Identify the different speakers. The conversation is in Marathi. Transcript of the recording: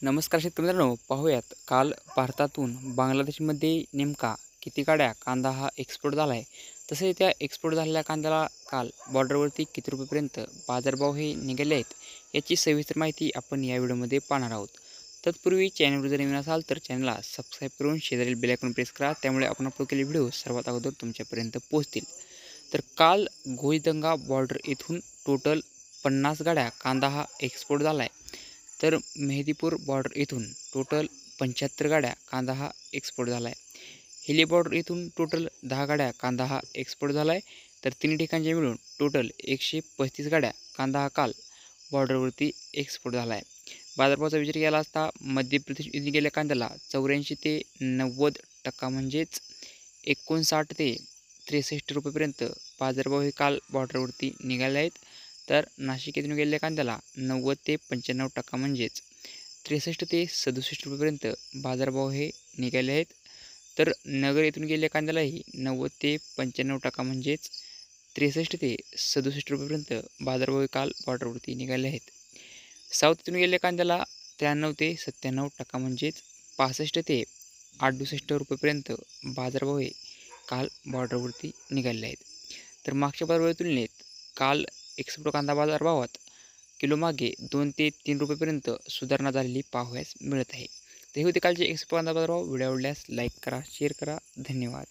Speaker 1: नमस्कार शेतकरी मित्रांनो, पाहूयात काल भारतातून बांगलादेशमध्ये नेमका किती गाड्या कांदा हा एक्सपोर्ट झाला आहे. तसेच त्या एक्सपोर्ट झालेल्या कांद्याला काल बॉर्डरवरती किती रुपयेपर्यंत बाजारभाव हे निघाले आहेत, याची सविस्तर माहिती आपण या व्हिडिओमध्ये पाहणार आहोत. तत्पूर्वी चॅनलवर जर नवीन असाल तर चॅनलला सबस्क्राईब करून शेजारील बेल आयकॉन प्रेस करा. त्यामुळे आपण अपलोड केलेले व्हिडिओ सर्वात अगोदर तुमच्यापर्यंत पोहोचतील. तर काल घोईदंगा बॉर्डर येथून टोटल 50 गाड्या कांदा हा एक्सपोर्ट झाला आहे. तर मेहदीपूर बॉर्डर येथून टोटल 75 गाड्या कांदा हा एक्सपोर्ट झाला आहे. हिली बॉर्डर येथून टोटल 10 गाड्या कांदा हा एक्सपोर्ट झाला आहे. तर तिन्ही ठिकाणचे मिळून टोटल 135 गाड्या कांदा हा काल बॉर्डरवरती एक्सपोर्ट झाला आहे. बाजारभावाचा विचार केला असता मध्य प्रदेश येथून गेल्या कांद्याला 84 ते 90% म्हणजेच 59 ते 63 रुपयेपर्यंत बाजारभाव हे काल बॉर्डरवरती निघाले आहेत. तर नाशिक येथून गेलेल्या कांद्याला 90 ते 95% म्हणजेच 63 ते 67 रुपयेपर्यंत बाजारभाव हे निघाले आहेत. तर नगर येथून गेलेल्या कांद्यालाही 90 ते 95% म्हणजेच 63 ते 67 रुपयेपर्यंत बाजारभाव हे काल बॉर्डरवरती निघाले आहेत. साऊथ येथून गेलेल्या कांद्याला 93 ते 97% म्हणजेच 65 ते 68 रुपयेपर्यंत बाजारभाव हे काल बॉर्डरवरती निघाले आहेत. तर मागच्या बाजारभावा तुलनेत काल एक्सपोर्ट कांदा बाजारभावात किलोमागे 2 ते 3 रुपयेपर्यंत सुधारणा झालेली पाहावयास मिळत आहे. तर हे होते कालचे एक्सपोर्ट कांदा बाजारभाव. व्हिडिओ आवडल्यास लाईक करा, शेअर करा. धन्यवाद.